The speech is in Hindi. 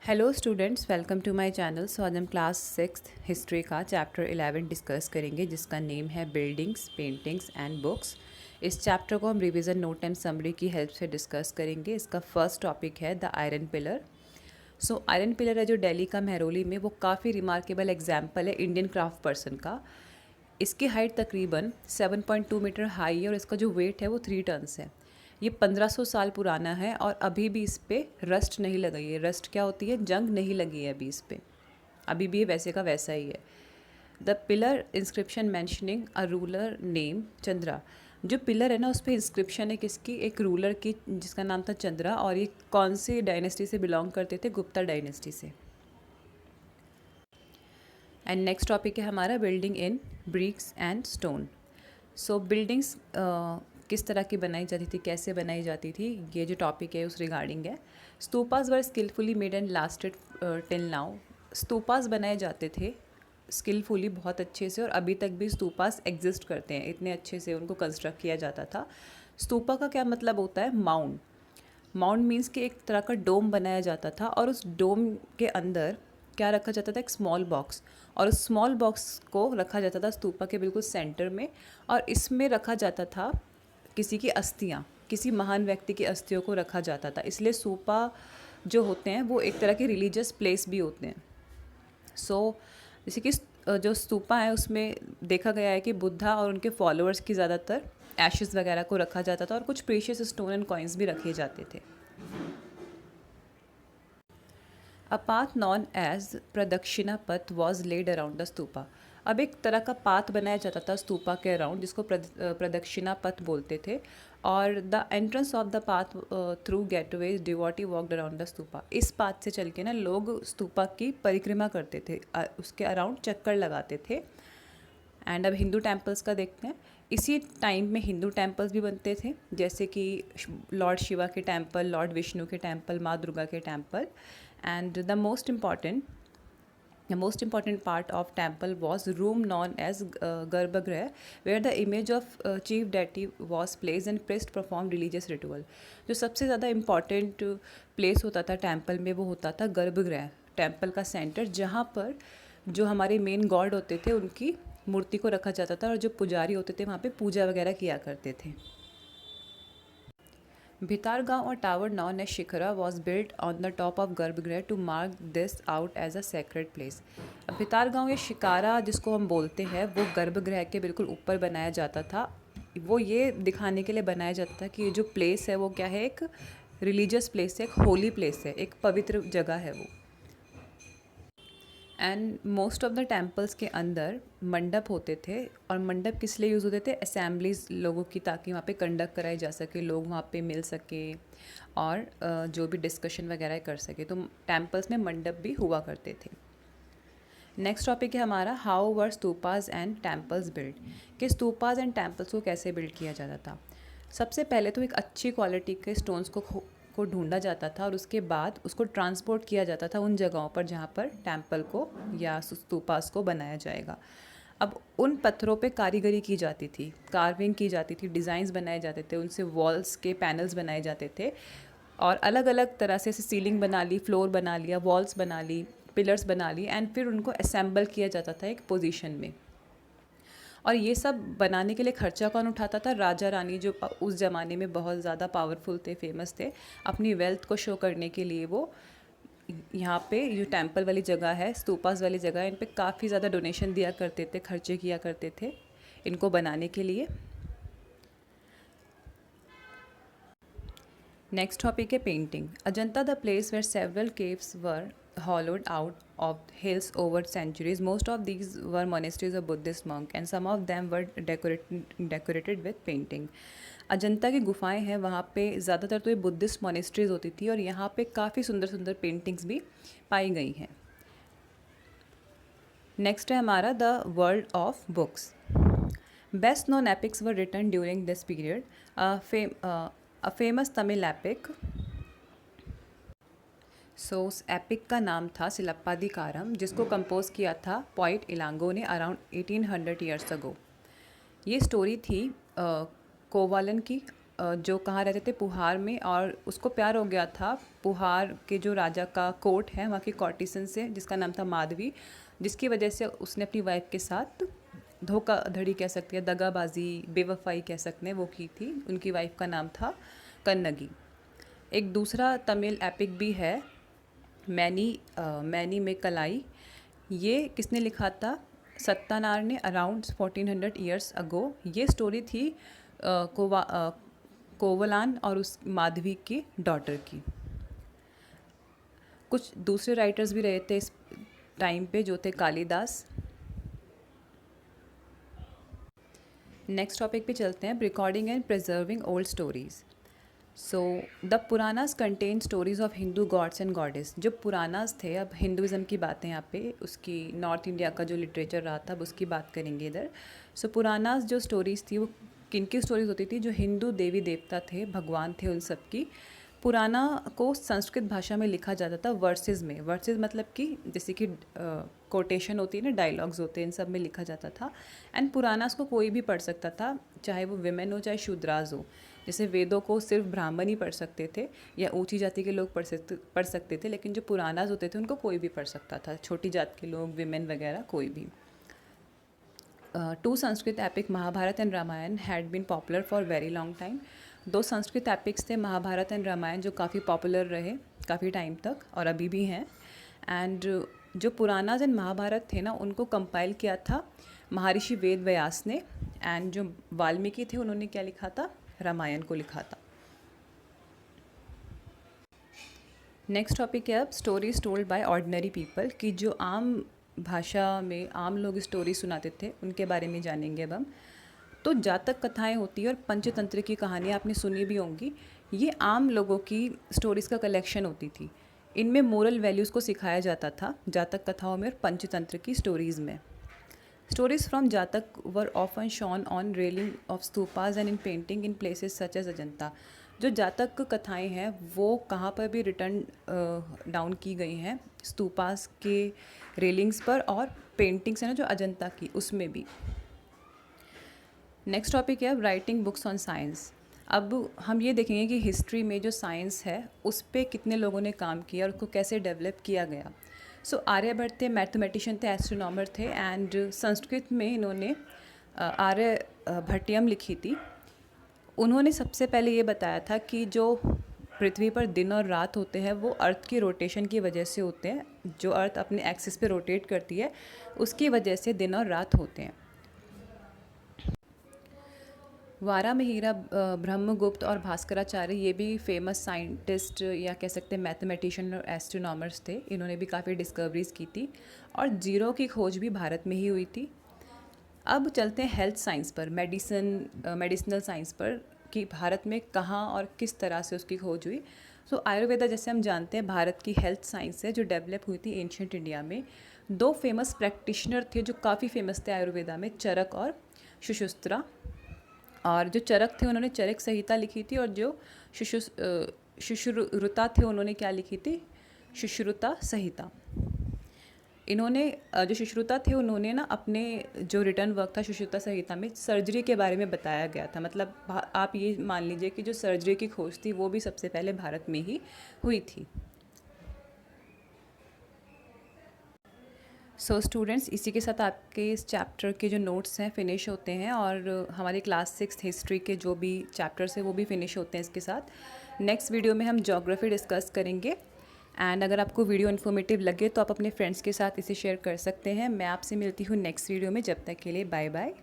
Hello students, welcome to my channel. So आज हम क्लास 6 हिस्ट्री का चैप्टर 11 डिस्कस करेंगे, जिसका नेम है बिल्डिंग्स, पेंटिंग्स एंड बुक्स। इस चैप्टर को हम रिवीजन नोट एंड समरी की हेल्प से डिस्कस करेंगे। इसका फर्स्ट टॉपिक है the iron pillar. So iron pillar है जो दिल्ली का मेहरौली में, वो काफ़ी रिमार्केबल एग्जाम्पल है इंडियन क्राफ्ट पर्सन का। इसकी हाइट तकरीबन 7.2 मीटर हाई है और इसका जो वेट है वो 3 टन्स है। ये 1500 साल पुराना है और अभी भी इस पे रस्ट नहीं लगाई है। रस्ट क्या होती है? जंग नहीं लगी है अभी इस पे, अभी भी ये वैसे का वैसा ही है। The pillar inscription mentioning a ruler name Chandra. जो पिलर है ना, उस पर इंस्क्रिप्शन है किसकी? एक रूलर की, जिसका नाम था चंद्रा। और ये कौन सी डायनेस्टी से बिलोंग करते थे? गुप्ता डायनेस्टी से। एंड नेक्स्ट टॉपिक है हमारा building in bricks and stone. So buildings किस तरह की बनाई जाती थी, कैसे बनाई जाती थी, ये जो टॉपिक है उस रिगार्डिंग है। Stupas were skilfully made and lasted till now. Stupas बनाए जाते थे स्किलफुली, बहुत अच्छे से, और अभी तक भी स्तूपास एग्जिस्ट करते हैं। इतने अच्छे से उनको कंस्ट्रक्ट किया जाता था। स्तूपा का क्या मतलब होता है? माउंड। माउंड मीन्स कि एक तरह का डोम बनाया जाता था और उस डोम के अंदर क्या रखा जाता था? एक स्मॉल बॉक्स। और उस स्मॉल बॉक्स को रखा जाता था स्तूपा के बिल्कुल सेंटर में, और इसमें रखा जाता था किसी की अस्थियाँ, किसी महान व्यक्ति की अस्थियों को रखा जाता था। इसलिए स्तूपा जो होते हैं वो एक तरह के रिलीजियस प्लेस भी होते हैं। जैसे कि जो स्तूपा है उसमें देखा गया है कि बुद्धा और उनके फॉलोअर्स की ज़्यादातर एशेस वगैरह को रखा जाता था और कुछ प्रीशियस स्टोन एंड कॉइन्स भी रखे जाते थे। A path non as pradakshina path was laid around the stupa. अब एक तरह का पाथ बनाया जाता था स्तूपा के अराउंड, जिसको प्रदक्षिणा पथ बोलते थे। और the entrance of the path through gateways devotee walked around the stupa. इस पाथ से चल के ना लोग स्तूपा की परिक्रमा करते थे, उसके अराउंड चक्कर लगाते थे। एंड अब हिंदू टेम्पल्स का देखते हैं। इसी टाइम में हिंदू टेम्पल्स भी बनते थे, जैसे कि लॉर्ड शिवा के टेम्पल, लॉर्ड विष्णु के टेम्पल, माँ दुर्गा के temple. And the most important part of temple was room known as garbhagriha, where the image of chief deity was placed and priest performed religious ritual. जो सबसे ज़्यादा इम्पॉर्टेंट प्लेस होता था टेम्पल में वो होता था गर्भगृह, टेम्पल का सेंटर, जहाँ पर जो हमारे मेन गॉड होते थे उनकी मूर्ति को रखा जाता था और जो पुजारी होते थे वहाँ पे पूजा वगैरह किया करते थे। भितारगांव और tower known as shikhara was built on the top of गर्भगृह to mark this out as a sacred place. अब भितारगांव या शिकारा जिसको हम बोलते हैं वो गर्भगृह के बिल्कुल ऊपर बनाया जाता था। वो ये दिखाने के लिए बनाया जाता था कि ये जो प्लेस है वो क्या है? एक रिलीजियस प्लेस है, एक होली प्लेस है, एक पवित्र जगह है वो। And most of the temples के अंदर मंडप होते थे। और मंडप किस लिए यूज़ होते थे? असेंबलीज लोगों की, ताकि वहाँ पे कंडक्ट कराई जा सके, लोग वहाँ पे मिल सके और जो भी डिस्कशन वगैरह कर सके। तो टेम्पल्स में मंडप भी हुआ करते थे। नेक्स्ट टॉपिक है हमारा how were stupas and temples build. कि स्तूपाज एंड टेम्पल्स को कैसे बिल्ड किया जाता था। सबसे पहले तो एक अच्छी क्वालिटी के स्टोन्स को ढूंढा जाता था और उसके बाद उसको ट्रांसपोर्ट किया जाता था उन जगहों पर जहाँ पर टेम्पल को या स्तूपास को बनाया जाएगा। अब उन पत्थरों पे कारीगरी की जाती थी, कार्विंग की जाती थी, डिज़ाइंस बनाए जाते थे, उनसे वॉल्स के पैनल्स बनाए जाते थे और अलग अलग तरह से सीलिंग बना ली, फ्लोर बना लिया, वॉल्स बना ली, पिलर्स बना ली, एंड फिर उनको असेंबल किया जाता था एक पोजीशन में। और ये सब बनाने के लिए खर्चा कौन उठाता था? राजा रानी, जो उस ज़माने में बहुत ज़्यादा पावरफुल थे, फेमस थे। अपनी वेल्थ को शो करने के लिए वो यहाँ पे जो टेम्पल वाली जगह है, स्तूपास वाली जगह है, इन पे काफ़ी ज़्यादा डोनेशन दिया करते थे, खर्चे किया करते थे इनको बनाने के लिए। नेक्स्ट टॉपिक है painting. Ajanta the place where several caves were hollowed out of hills over centuries. Most of these were monasteries of Buddhist monk and some of them were decorated with painting. Ajanta की गुफाएं हैं, वहाँ पे ज़्यादातर तो ये बुद्धिस्ट मोनेस्ट्रीज होती थी और यहाँ पे काफ़ी सुंदर सुंदर पेंटिंग्स भी पाई गई हैं। नेक्स्ट है हमारा the world of books. Best known epics were written during this period. A famous Tamil epic, उस एपिक का नाम था सिलप्पादिकारम, जिसको कंपोज किया था पोइट इलांगो ने अराउंड 1800 ईयर्स अगो। ये स्टोरी थी कोवालन की जो कहाँ रहते थे पुहार में, और उसको प्यार हो गया था पुहार के जो राजा का कोर्ट है वहाँ की कॉर्टिसन से, जिसका नाम था माधवी, जिसकी वजह से उसने अपनी वाइफ के साथ धोखाधड़ी कह सकते हैं, दगाबाजी, बेवफाई कह सकते हैं, वो की थी। उनकी वाइफ का नाम था कन्नगी। एक दूसरा तमिल एपिक भी है मैनी में कलाई। ये किसने लिखा था? सत्तानार ने अराउंड 1400 ईयर्स अगो। ये स्टोरी थी कोवलान और उस माधवी की डॉटर की। कुछ दूसरे राइटर्स भी रहे थे इस टाइम पे, जो थे कालिदास। नेक्स्ट टॉपिक पे चलते हैं, recording and preserving old stories. So the Puranas contain stories of Hindu gods and goddess. जो पुरानास थे, अब हिंदुज़म की बातें यहाँ पे, उसकी नॉर्थ इंडिया का जो लिटरेचर रहा था, अब उसकी बात करेंगे इधर। सो पुरानास जो स्टोरीज़ थी वो किन की स्टोरीज होती थी? जो हिंदू देवी देवता थे, भगवान थे, उन सब की। पुराना को संस्कृत भाषा में लिखा जाता था वर्सेस में। वर्सेस मतलब कि जैसे कि कोटेशन होती है ना, डायलॉग्स होते हैं, इन सब में लिखा जाता था। एंड पुरानास को कोई भी पढ़ सकता था, चाहे वो विमेन हो चाहे शूद्राज हो। जैसे वेदों को सिर्फ ब्राह्मण ही पढ़ सकते थे या ऊंची जाति के लोग पढ़ सकते थे, लेकिन जो पुरानास होते थे उनको कोई भी पढ़ सकता था, छोटी जात के लोग, विमेन वगैरह, कोई भी। Two Sanskrit epic Mahabharata and Ramayana had been popular for very long time. दो संस्कृत एपिक्स थे, महाभारत एंड रामायण, जो काफ़ी पॉपुलर रहे काफ़ी टाइम तक और अभी भी हैं। एंड जो पुरानास एंड महाभारत थे ना, उनको कंपाइल किया था महर्षि वेद व्यास ने। एंड जो वाल्मीकि थे उन्होंने क्या लिखा था? रामायण को लिखा था। नेक्स्ट टॉपिक है अब stories told by ordinary people, कि जो आम भाषा में आम लोग स्टोरी सुनाते थे, उनके बारे में जानेंगे अब हम। तो जातक कथाएं होती है और पंचतंत्र की कहानियाँ आपने सुनी भी होंगी। ये आम लोगों की स्टोरीज़ का कलेक्शन होती थी। इनमें मोरल वैल्यूज़ को सिखाया जाता था जातक कथाओं में और पंचतंत्र की स्टोरीज़ में। Stories from Jataka were often shown on railing of stupas and in painting in places such as Ajanta. जो जातक कथाएं हैं वो कहाँ पर भी रिटर्न डाउन की गई हैं, स्तूपास के रेलिंग्स पर, और पेंटिंग्स हैं ना जो अजंता की, उसमें भी। नेक्स्ट टॉपिक है राइटिंग बुक्स ऑन साइंस। अब हम ये देखेंगे कि हिस्ट्री में जो साइंस है उस पर कितने लोगों ने काम किया और उसको कैसे डेवलप किया गया। सो आर्यभट्ट थे, मैथमेटिशियन थे, एस्ट्रोनॉमर थे। एंड संस्कृत में इन्होंने आर्यभट्टियम लिखी थी। उन्होंने सबसे पहले ये बताया था कि जो पृथ्वी पर दिन और रात होते हैं वो अर्थ की रोटेशन की वजह से होते हैं। जो अर्थ अपने एक्सिस पे रोटेट करती है उसकी वजह से दिन और रात होते हैं। वारामिहिरा, ब्रह्मगुप्त और भास्कराचार्य, ये भी फेमस साइंटिस्ट या कह सकते हैं मैथमेटिशियन और एस्ट्रोनॉमर्स थे। इन्होंने भी काफ़ी डिस्कवरीज की थी और जीरो की खोज भी भारत में ही हुई थी। अब चलते हैं हेल्थ साइंस पर, मेडिसिनल साइंस पर, कि भारत में कहाँ और किस तरह से उसकी खोज हुई। सो आयुर्वेदा, जैसे हम जानते हैं, भारत की हेल्थ साइंस है जो डेवलप हुई थी एंशियंट इंडिया में। दो फेमस प्रैक्टिशनर थे जो काफ़ी फेमस थे आयुर्वेदा में, चरक और सुश्रुता। और जो चरक थे उन्होंने चरक संहिता लिखी थी, और जो सुश्रुता थे उन्होंने क्या लिखी थी? सुश्रुता संहिता। इन्होंने जो सुश्रुता थे उन्होंने ना अपने जो रिटर्न वर्क था सुश्रुता संहिता में सर्जरी के बारे में बताया गया था। मतलब आप ये मान लीजिए कि जो सर्जरी की खोज थी वो भी सबसे पहले भारत में ही हुई थी। सो स्टूडेंट्स, इसी के साथ आपके इस चैप्टर के जो नोट्स हैं फिनिश होते हैं, और हमारे क्लास 6 हिस्ट्री के जो भी चैप्टर्स हैं वो भी फिनिश होते हैं इसके साथ। नेक्स्ट वीडियो में हम ज्योग्राफी डिस्कस करेंगे। एंड अगर आपको वीडियो इन्फॉर्मेटिव लगे तो आप अपने फ्रेंड्स के साथ इसे शेयर कर सकते हैं। मैं आपसे मिलती हूँ नेक्स्ट वीडियो में। जब तक के लिए बाय बाय।